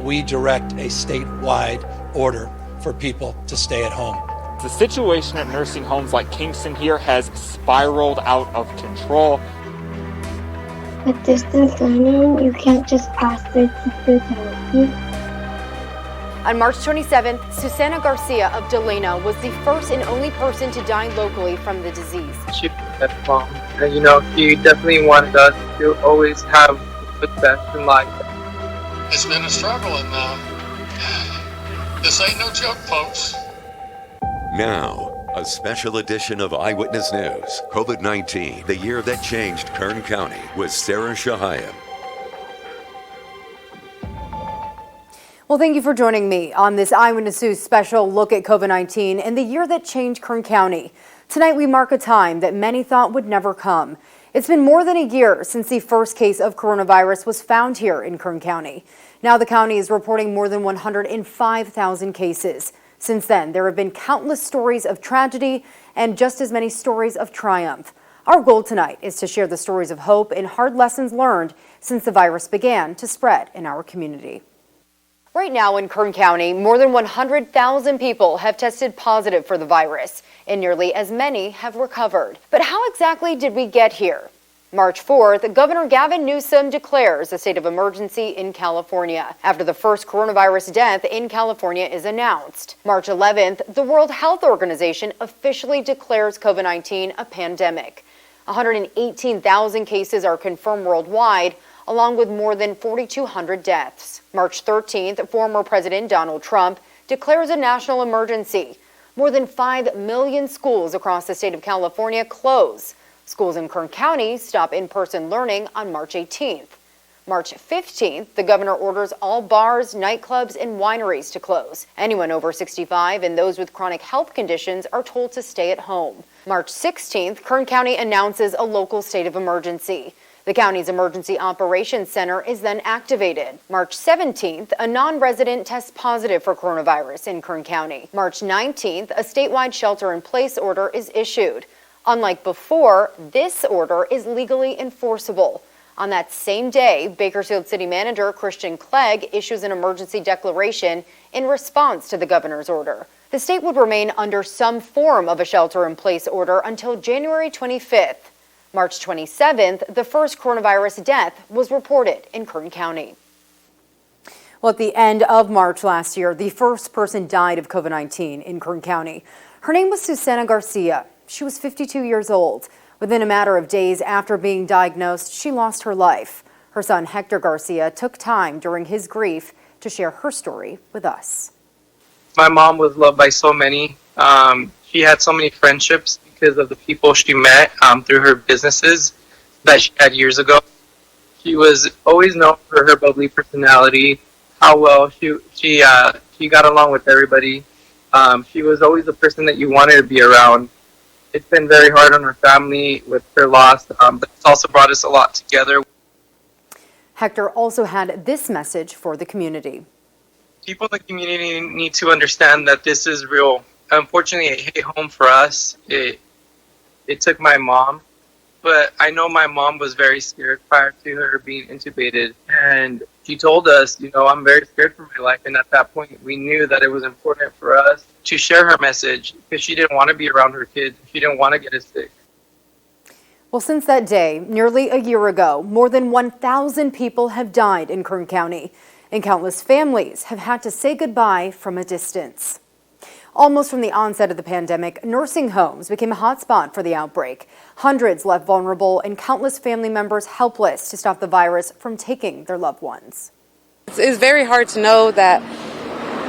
we direct a statewide order for people to stay at home. The situation at nursing homes like Kingston here has spiraled out of control. With distance learning, you can't just ask the teacher to help you. On March 27th, Susana Garcia of Delano was the first and only person to die locally from the disease. She was that mom. She definitely wanted us to always have the best in life. It's been a struggle, and this ain't no joke, folks. Now, a special edition of Eyewitness News, COVID-19, the year that changed Kern County, with Sarah Shahayam. Well, thank you for joining me on this Eyewitness News special look at COVID-19 and the year that changed Kern County. Tonight, we mark a time that many thought would never come. It's been more than a year since the first case of coronavirus was found here in Kern County. Now the county is reporting more than 105,000 cases. Since then, there have been countless stories of tragedy and just as many stories of triumph. Our goal tonight is to share the stories of hope and hard lessons learned since the virus began to spread in our community. Right now in Kern County, more than 100,000 people have tested positive for the virus, and nearly as many have recovered. But how exactly did we get here? March 4th, Governor Gavin Newsom declares a state of emergency in California after the first coronavirus death in California is announced. March 11th, the World Health Organization officially declares COVID-19 a pandemic. 118,000 cases are confirmed worldwide, along with more than 4,200 deaths. March 13th, former President Donald Trump declares a national emergency. More than 5 million schools across the state of California close. Schools in Kern County stop in-person learning on March 18th. March 15th, the governor orders all bars, nightclubs, and wineries to close. Anyone over 65 and those with chronic health conditions are told to stay at home. March 16th, Kern County announces a local state of emergency. The county's Emergency Operations Center is then activated. March 17th, a non-resident tests positive for coronavirus in Kern County. March 19th, a statewide shelter-in-place order is issued. Unlike before, this order is legally enforceable. On that same day, Bakersfield City Manager Christian Clegg issues an emergency declaration in response to the governor's order. The state would remain under some form of a shelter-in-place order until January 25th. March 27th, the first coronavirus death was reported in Kern County. Well, at the end of March last year, the first person died of COVID-19 in Kern County. Her name was Susana Garcia. She was 52 years old. Within a matter of days after being diagnosed, she lost her life. Her son, Hector Garcia, took time during his grief to share her story with us. My mom was loved by so many. She had so many friendships because of the people she met through her businesses that she had years ago. She was always known for her bubbly personality, how well she got along with everybody. She was always the person that you wanted to be around. It's been very hard on her family with her loss, but it's also brought us a lot together. Hector also had this message for the community. People in the community need to understand that this is real. Unfortunately, it hit home for us. It took my mom, but I know my mom was very scared prior to her being intubated. And she told us, I'm very scared for my life. And at that point, we knew that it was important for us to share her message because she didn't want to be around her kids. She didn't want to get us sick. Well, since that day, nearly a year ago, more than 1,000 people have died in Kern County, and countless families have had to say goodbye from a distance. Almost from the onset of the pandemic, nursing homes became a hotspot for the outbreak. Hundreds left vulnerable and countless family members helpless to stop the virus from taking their loved ones. It's very hard to know that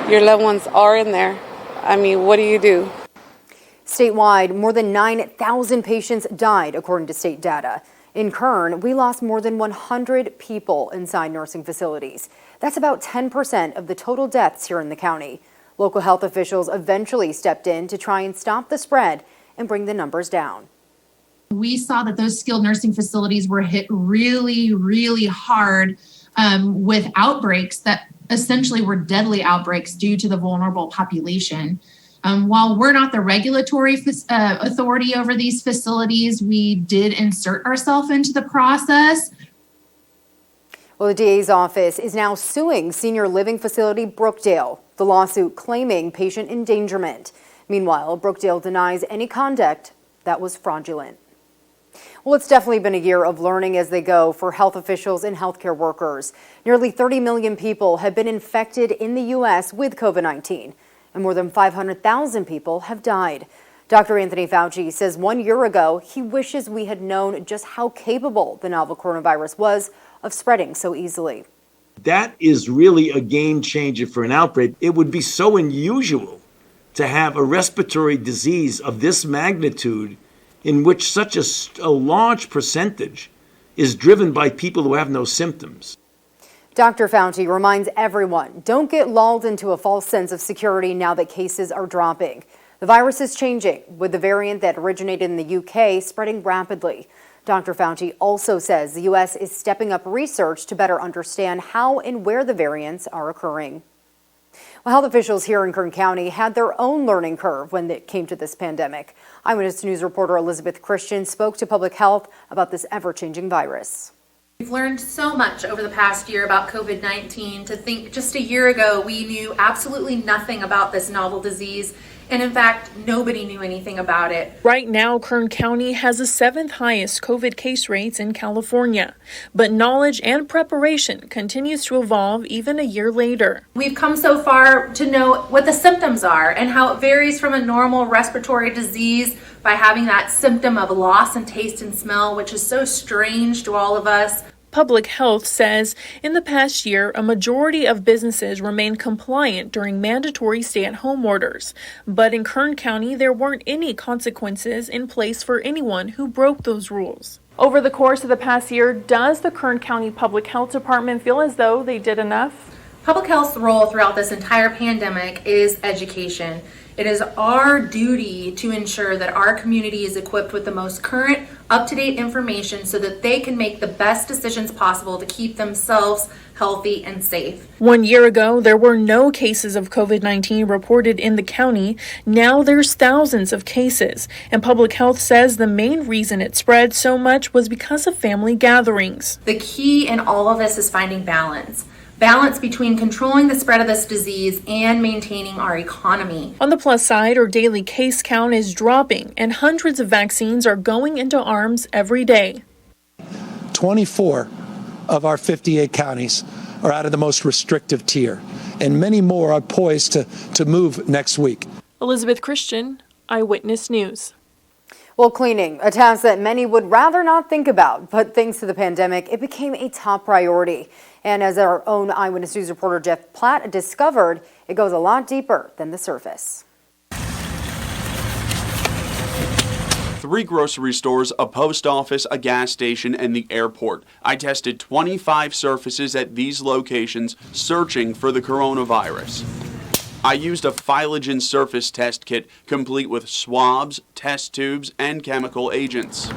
your loved ones are in there. I mean, what do you do? Statewide, more than 9,000 patients died, according to state data. In Kern, we lost more than 100 people inside nursing facilities. That's about 10% of the total deaths here in the county. Local health officials eventually stepped in to try and stop the spread and bring the numbers down. We saw that those skilled nursing facilities were hit really, really hard with outbreaks that essentially were deadly outbreaks due to the vulnerable population. While we're not the regulatory authority over these facilities, we did insert ourselves into the process. Well, the DA's office is now suing senior living facility Brookdale, the lawsuit claiming patient endangerment. Meanwhile, Brookdale denies any conduct that was fraudulent. Well, it's definitely been a year of learning as they go for health officials and healthcare workers. Nearly 30 million people have been infected in the U.S. with COVID-19, and more than 500,000 people have died. Dr. Anthony Fauci says 1 year ago, he wishes we had known just how capable the novel coronavirus was of spreading so easily. That is really a game changer for an outbreak. It would be so unusual to have a respiratory disease of this magnitude in which such a large percentage is driven by people who have no symptoms. Dr. Fauci reminds everyone, don't get lulled into a false sense of security now that cases are dropping. The virus is changing, with the variant that originated in the UK spreading rapidly. Dr. Fauci also says the U.S. is stepping up research to better understand how and where the variants are occurring. Well, health officials here in Kern County had their own learning curve when it came to this pandemic. Eyewitness News reporter Elizabeth Christian spoke to public health about this ever-changing virus. We've learned so much over the past year about COVID-19. To think just a year ago, we knew absolutely nothing about this novel disease. And in fact, nobody knew anything about it. Right now, Kern County has the 7th highest COVID case rates in California. But knowledge and preparation continues to evolve even a year later. We've come so far to know what the symptoms are and how it varies from a normal respiratory disease by having that symptom of loss in taste and smell, which is so strange to all of us. Public Health says in the past year, a majority of businesses remained compliant during mandatory stay-at-home orders. But in Kern County, there weren't any consequences in place for anyone who broke those rules. Over the course of the past year, does the Kern County Public Health Department feel as though they did enough? Public health's role throughout this entire pandemic is education. It is our duty to ensure that our community is equipped with the most current, up-to-date information so that they can make the best decisions possible to keep themselves healthy and safe. 1 year ago, there were no cases of COVID-19 reported in the county. Now there's thousands of cases, and Public Health says the main reason it spread so much was because of family gatherings. The key in all of this is finding balance. Balance between controlling the spread of this disease and maintaining our economy. On the plus side, our daily case count is dropping and hundreds of vaccines are going into arms every day. 24 of our 58 counties are out of the most restrictive tier, and many more are poised to move next week. Elizabeth Christian, Eyewitness News. Well, cleaning, a task that many would rather not think about, but thanks to the pandemic, it became a top priority. And as our own Eyewitness News reporter Jeff Platt discovered, it goes a lot deeper than the surface. 3 grocery stores, a post office, a gas station, and the airport. I tested 25 surfaces at these locations searching for the coronavirus. I used a Phylogen surface test kit complete with swabs, test tubes, and chemical agents.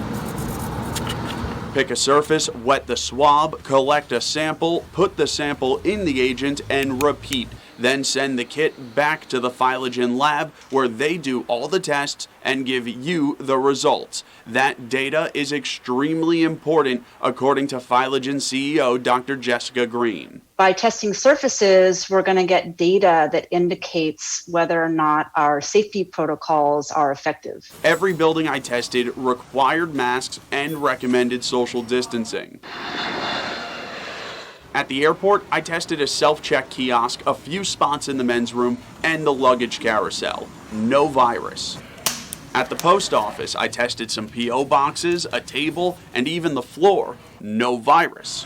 Pick a surface, wet the swab, collect a sample, put the sample in the agent, and repeat. Then send the kit back to the Phylogen lab where they do all the tests and give you the results. That data is extremely important, according to Phylogen CEO Dr. Jessica Green. By testing surfaces, we're going to get data that indicates whether or not our safety protocols are effective. Every building I tested required masks and recommended social distancing. At the airport, I tested a self-check kiosk, a few spots in the men's room, and the luggage carousel. No virus. At the post office, I tested some P.O. boxes, a table, and even the floor. No virus.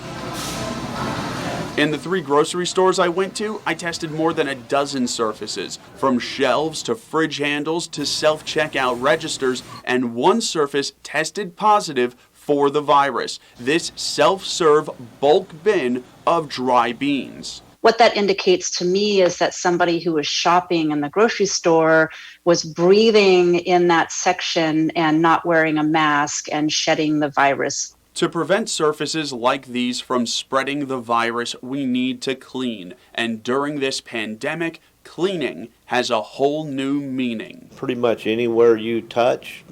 In the 3 grocery stores I went to, I tested more than a dozen surfaces, from shelves to fridge handles to self-checkout registers, and one surface tested positive for the virus. This self-serve bulk bin of dry beans. What that indicates to me is that somebody who was shopping in the grocery store was breathing in that section and not wearing a mask and shedding the virus. To prevent surfaces like these from spreading the virus, we need to clean. And during this pandemic, cleaning has a whole new meaning. Pretty much anywhere you touch,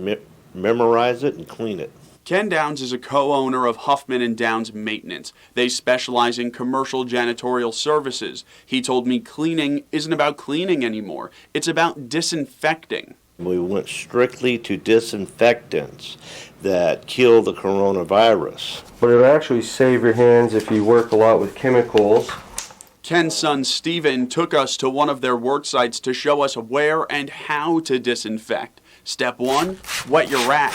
memorize it and clean it. Ken Downs is a co-owner of Huffman and Downs Maintenance. They specialize in commercial janitorial services. He told me cleaning isn't about cleaning anymore. It's about disinfecting. We went strictly to disinfectants that kill the coronavirus. But it'll actually save your hands if you work a lot with chemicals. Ken's son Steven took us to one of their work sites to show us where and how to disinfect. Step 1, wet your rack.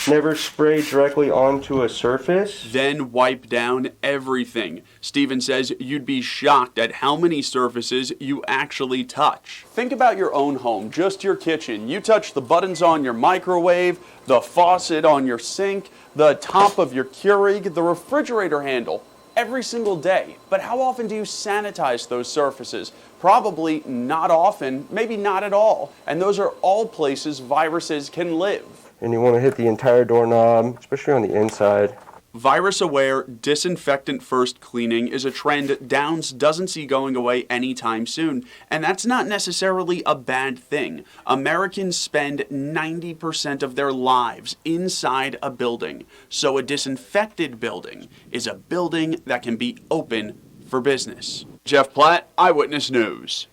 Never spray directly onto a surface. Then wipe down everything. Steven says you'd be shocked at how many surfaces you actually touch. Think about your own home, just your kitchen. You touch the buttons on your microwave, the faucet on your sink, the top of your Keurig, the refrigerator handle. Every single day. But how often do you sanitize those surfaces? Probably not often, maybe not at all. And those are all places viruses can live. And you want to hit the entire doorknob, especially on the inside. Virus-aware, disinfectant-first cleaning is a trend Downs doesn't see going away anytime soon, and that's not necessarily a bad thing. Americans spend 90% of their lives inside a building, so a disinfected building is a building that can be open for business. Jeff Platt, Eyewitness News.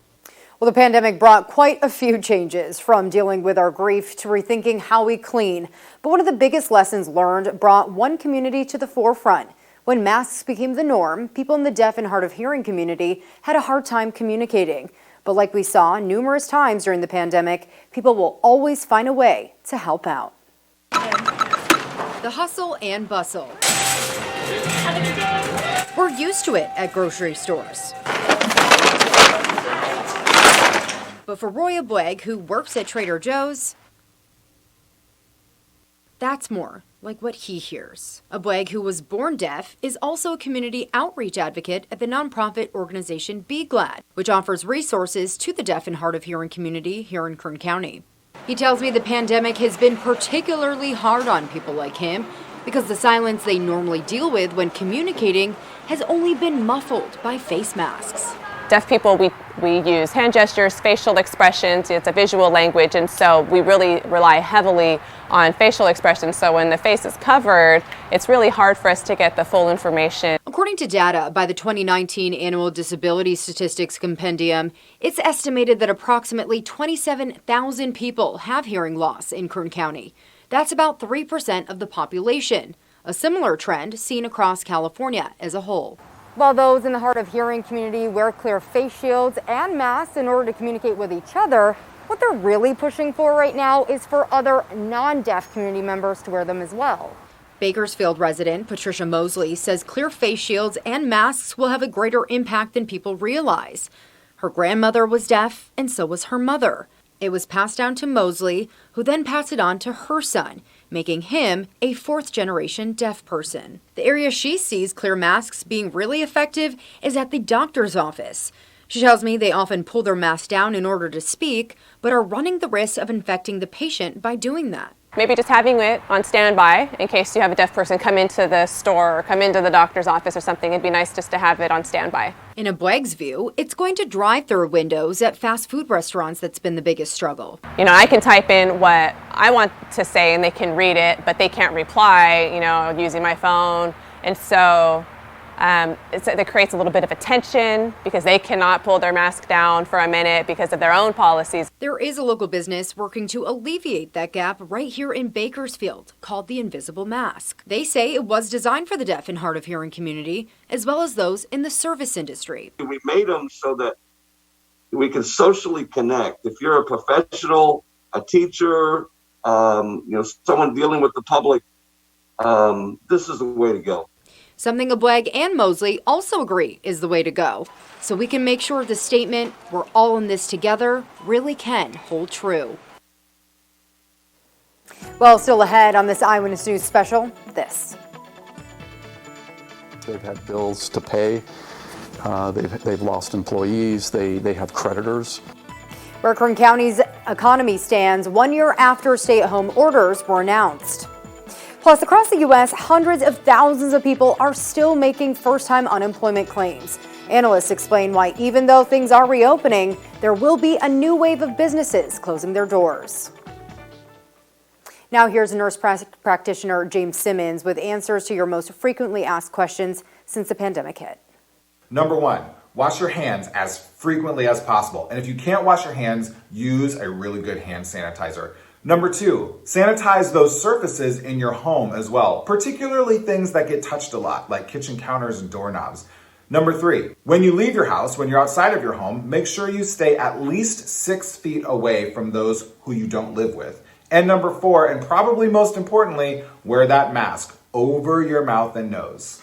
Well, the pandemic brought quite a few changes, from dealing with our grief to rethinking how we clean. But one of the biggest lessons learned brought one community to the forefront. When masks became the norm, people in the deaf and hard of hearing community had a hard time communicating. But like we saw numerous times during the pandemic, people will always find a way to help out. The hustle and bustle. We're used to it at grocery stores. But for Roy Abweg, who works at Trader Joe's, that's more like what he hears. Abweg, who was born deaf, is also a community outreach advocate at the nonprofit organization Be Glad, which offers resources to the deaf and hard of hearing community here in Kern County. He tells me the pandemic has been particularly hard on people like him because the silence they normally deal with when communicating has only been muffled by face masks. Deaf people, we use hand gestures, facial expressions. It's a visual language, and so we really rely heavily on facial expressions. So when the face is covered, it's really hard for us to get the full information. According to data by the 2019 Annual Disability Statistics Compendium, it's estimated that approximately 27,000 people have hearing loss in Kern County. That's about 3% of the population, a similar trend seen across California as a whole. While those in the hard of hearing community wear clear face shields and masks in order to communicate with each other, what they're really pushing for right now is for other non-deaf community members to wear them as well. Bakersfield resident Patricia Mosley says clear face shields and masks will have a greater impact than people realize. Her grandmother was deaf, and so was her mother. It was passed down to Mosley, who then passed it on to her son, making him a fourth-generation deaf person. The area she sees clear masks being really effective is at the doctor's office. She tells me they often pull their mask down in order to speak, but are running the risk of infecting the patient by doing that. Maybe just having it on standby in case you have a deaf person come into the store or come into the doctor's office or something. It'd be nice just to have it on standby. In Abweg's view, it's going to drive-through windows at fast food restaurants that's been the biggest struggle. You know, I can type in what I want to say and they can read it, but they can't reply, using my phone. And so it creates a little bit of a tension because they cannot pull their mask down for a minute because of their own policies. There is a local business working to alleviate that gap right here in Bakersfield called the Invisible Mask. They say it was designed for the deaf and hard of hearing community as well as those in the service industry. We made them so that we can socially connect. If you're a professional, a teacher, someone dealing with the public, this is the way to go. Something Abweg and Mosley also agree is the way to go. So we can make sure the statement, "We're all in this together," really can hold true. Well, still ahead on this Eyewitness News special, this. They've had bills to pay. They've lost employees. They have creditors. Where Kern County's economy stands 1 year after stay-at-home orders were announced. Plus, across the U.S., hundreds of thousands of people are still making first-time unemployment claims. Analysts explain why, even though things are reopening, there will be a new wave of businesses closing their doors. Now here's nurse practitioner James Simmons with answers to your most frequently asked questions since the pandemic hit. Number one, wash your hands as frequently as possible. And if you can't wash your hands, use a really good hand sanitizer. Number two, sanitize those surfaces in your home as well, particularly things that get touched a lot, like kitchen counters and doorknobs. Number three, when you leave your house, when you're outside of your home, make sure you stay at least 6 feet away from those who you don't live with. And number four, and probably most importantly, wear that mask over your mouth and nose.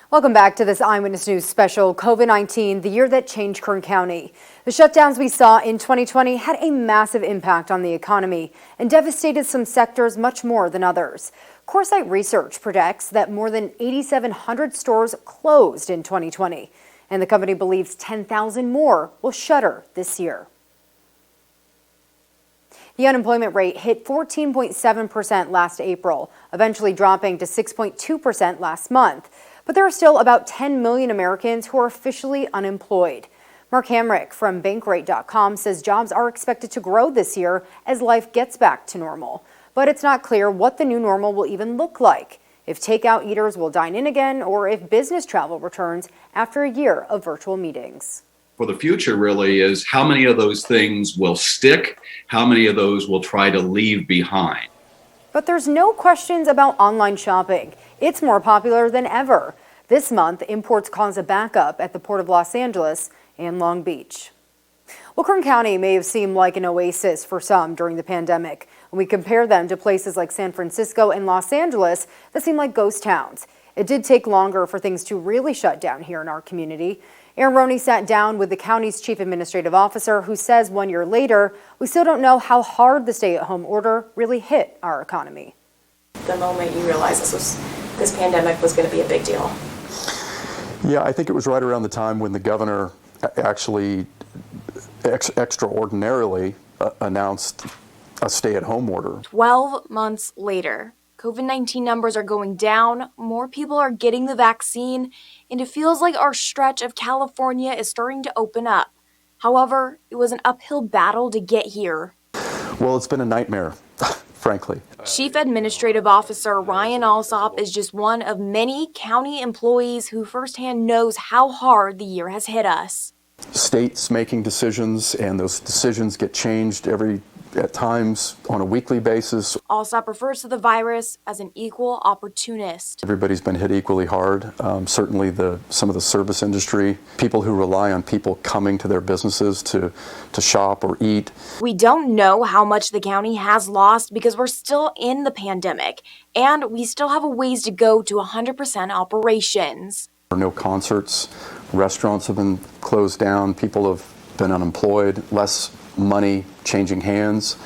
Welcome back to this Eyewitness News special, COVID-19, the year that changed Kern County. The shutdowns we saw in 2020 had a massive impact on the economy and devastated some sectors much more than others. Coresight Research projects that more than 8,700 stores closed in 2020, and the company believes 10,000 more will shutter this year. The unemployment rate hit 14.7% last April, eventually dropping to 6.2% last month. But there are still about 10 million Americans who are officially unemployed. Mark Hamrick from Bankrate.com says jobs are expected to grow this year as life gets back to normal. But it's not clear what the new normal will even look like, if takeout eaters will dine in again, or if business travel returns after a year of virtual meetings. For the future really is how many of those things will stick, how many of those will try to leave behind. But there's no questions about online shopping. It's more popular than ever. This month, imports caused a backup at the Port of Los Angeles and Long Beach. Well, Kern County may have seemed like an oasis for some during the pandemic. When we compare them to places like San Francisco and Los Angeles that seem like ghost towns. It did take longer for things to really shut down here in our community. Aaron Roney sat down with the county's chief administrative officer, who says 1 year later, we still don't know how hard the stay-at-home order really hit our economy. The moment you realized this pandemic was going to be a big deal? Yeah, I think it was right around the time when the governor actually extraordinarily announced a stay-at-home order. 12 months later, COVID-19 numbers are going down, more people are getting the vaccine, and it feels like our stretch of California is starting to open up. However, it was an uphill battle to get here. Well, it's been a nightmare, frankly. Chief Administrative Officer Ryan Alsop is just one of many county employees who firsthand knows how hard the year has hit us. States making decisions, and those decisions get changed every at times on a weekly basis. Alsop refers to the virus as an equal opportunist. Everybody's been hit equally hard. Certainly some of the service industry, people who rely on people coming to their businesses to shop or eat. We don't know how much the county has lost because we're still in the pandemic, and we still have a ways to go to 100% operations. There are no concerts, restaurants have been closed down, people have been unemployed, less money changing hands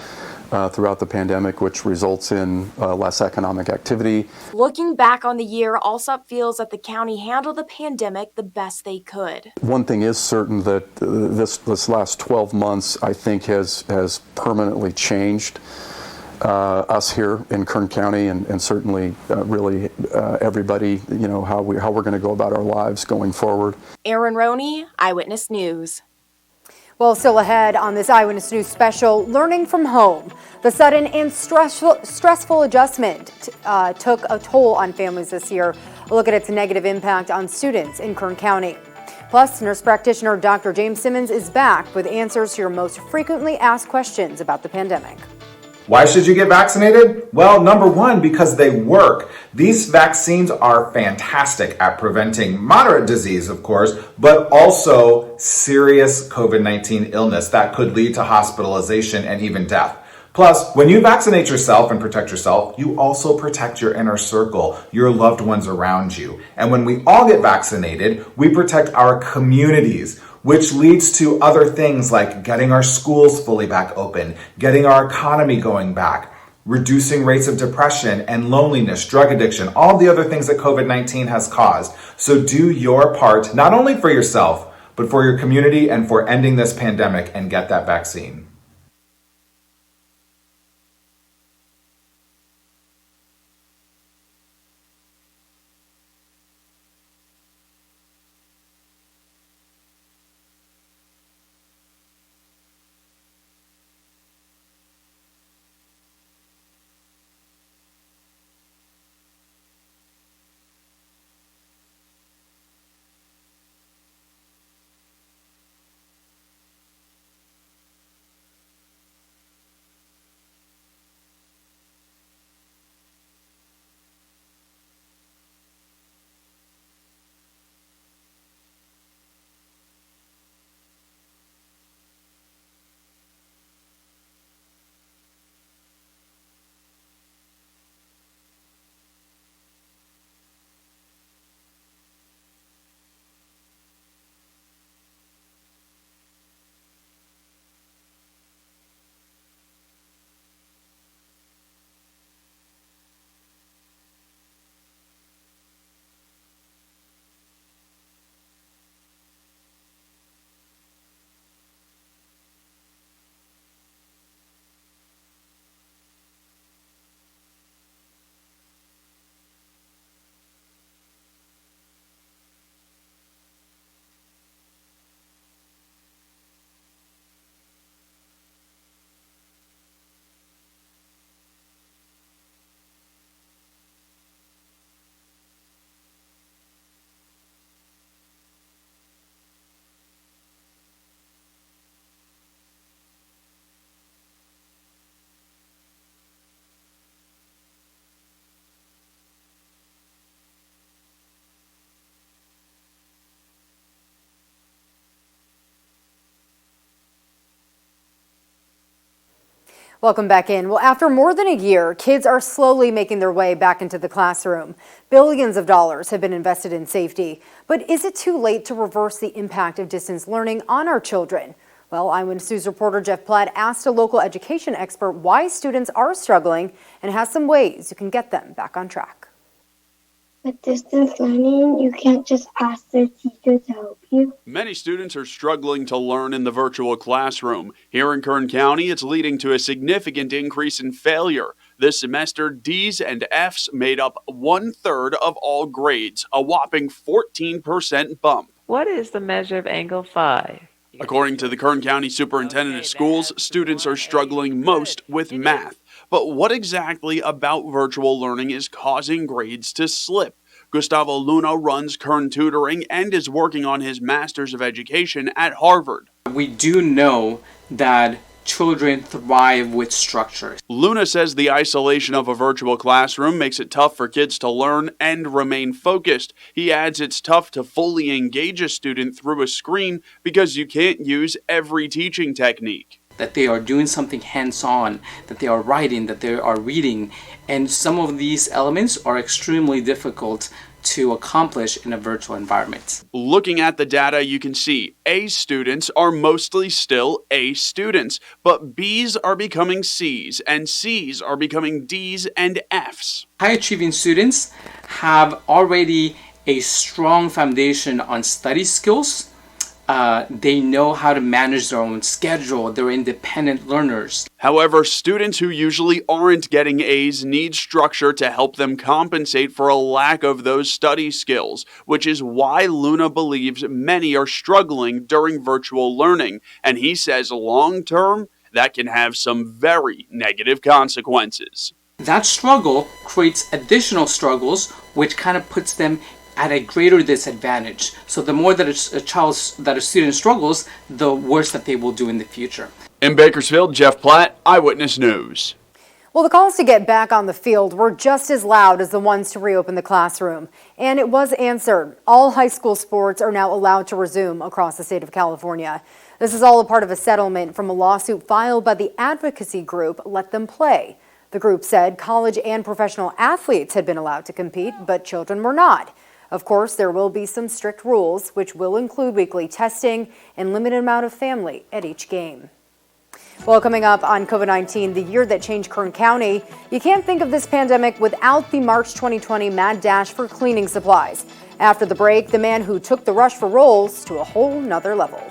throughout the pandemic, which results in less economic activity. Looking back on the year, Alsop feels that the county handled the pandemic the best they could. One thing is certain, that this last 12 months, I think, has permanently changed us here in Kern County, and certainly really everybody, how we're going to go about our lives going forward. Erin Roney, Eyewitness News. Well, still ahead on this Eyewitness News special, learning from home. The sudden and stressful adjustment took a toll on families this year. A look at its negative impact on students in Kern County. Plus, nurse practitioner Dr. James Simmons is back with answers to your most frequently asked questions about the pandemic. Why should you get vaccinated? Well, number one, because they work. These vaccines are fantastic at preventing moderate disease, of course, but also serious COVID-19 illness that could lead to hospitalization and even death. Plus, when you vaccinate yourself and protect yourself, you also protect your inner circle, your loved ones around you. And when we all get vaccinated, we protect our communities, which leads to other things like getting our schools fully back open, getting our economy going back, reducing rates of depression and loneliness, drug addiction, all the other things that COVID-19 has caused. So do your part, not only for yourself, but for your community and for ending this pandemic, and get that vaccine. Welcome back in. Well, after more than a year, kids are slowly making their way back into the classroom. Billions of dollars have been invested in safety. But is it too late to reverse the impact of distance learning on our children? Well, Eyewitness News reporter Jeff Platt asked a local education expert why students are struggling and has some ways you can get them back on track. With distance learning, you can't just ask the teacher to help you. Many students are struggling to learn in the virtual classroom. Here in Kern County, it's leading to a significant increase in failure. This semester, D's and F's made up 1/3 of all grades, a whopping 14% bump. What is the measure of angle phi? According to the Kern County Superintendent of Schools, students are struggling most with math. But what exactly about virtual learning is causing grades to slip? Gustavo Luna runs Kern Tutoring and is working on his Master's of Education at Harvard. We do know that children thrive with structure. Luna says the isolation of a virtual classroom makes it tough for kids to learn and remain focused. He adds it's tough to fully engage a student through a screen because you can't use every teaching technique. That they are doing something hands-on, that they are writing, that they are reading, and some of these elements are extremely difficult to accomplish in a virtual environment. Looking at the data, you can see A students are mostly still A students, but Bs are becoming Cs, and Cs are becoming Ds and Fs. High-achieving students have already a strong foundation on study skills. They know how to manage their own schedule. They're independent learners. However, students who usually aren't getting A's need structure to help them compensate for a lack of those study skills, which is why Luna believes many are struggling during virtual learning. And he says long-term, that can have some very negative consequences. That struggle creates additional struggles, which kind of puts them at a greater disadvantage. So the more that a student struggles, the worse that they will do in the future. In Bakersfield, Jeff Platt, Eyewitness News. Well, the calls to get back on the field were just as loud as the ones to reopen the classroom. And it was answered. All high school sports are now allowed to resume across the state of California. This is all a part of a settlement from a lawsuit filed by the advocacy group Let Them Play. The group said college and professional athletes had been allowed to compete, but children were not. Of course, there will be some strict rules, which will include weekly testing and limited amount of family at each game. Well, coming up on COVID-19, the year that changed Kern County, you can't think of this pandemic without the March 2020 mad dash for cleaning supplies. After the break, the man who took the rush for rolls to a whole nother level.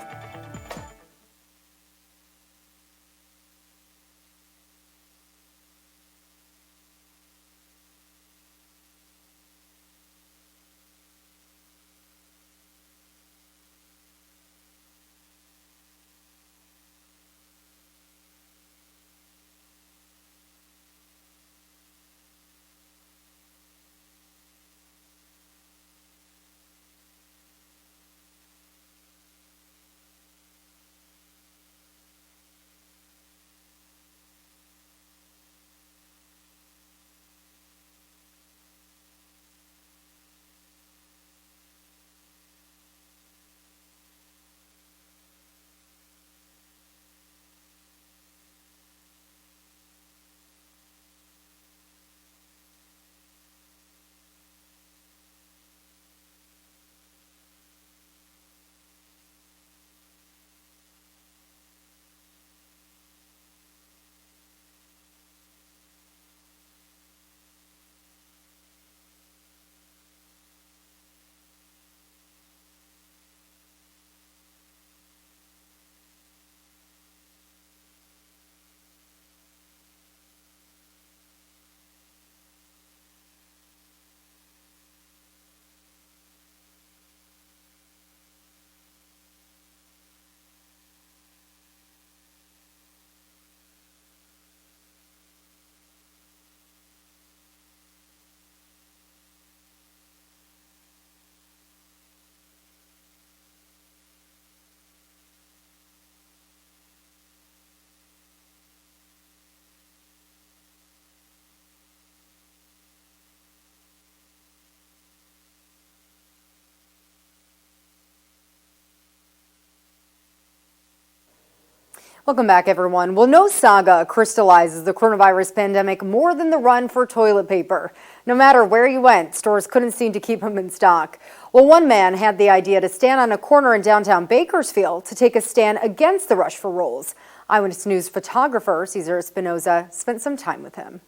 Welcome back, everyone. Well, no saga crystallizes the coronavirus pandemic more than the run for toilet paper. No matter where you went, stores couldn't seem to keep them in stock. Well, one man had the idea to stand on a corner in downtown Bakersfield to take a stand against the rush for rolls. Eyewitness News photographer Cesar Espinoza spent some time with him.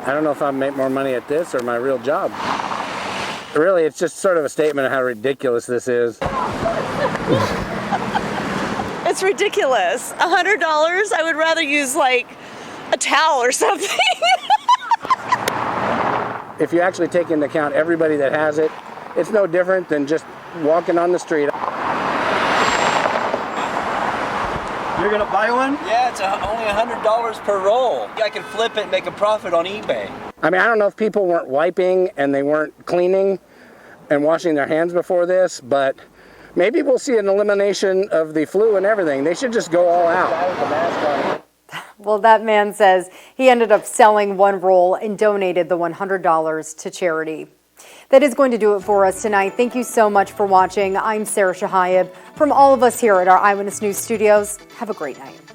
I don't know if I'll make more money at this or my real job. Really, it's just sort of a statement of how ridiculous this is. It's ridiculous. $100, I would rather use like a towel or something. If you actually take into account everybody that has it, it's no different than just walking on the street. You're gonna buy one? Yeah, it's only $100 per roll. I can flip it and make a profit on eBay. I mean, I don't know if people weren't wiping and they weren't cleaning and washing their hands before this, but Maybe we'll see an elimination of the flu and everything. They should just go all out. Well, that man says he ended up selling one roll and donated the $100 to charity. That is going to do it for us tonight. Thank you so much for watching. I'm Sarah Shahayeb. From all of us here at our Eyewitness News studios, have a great night.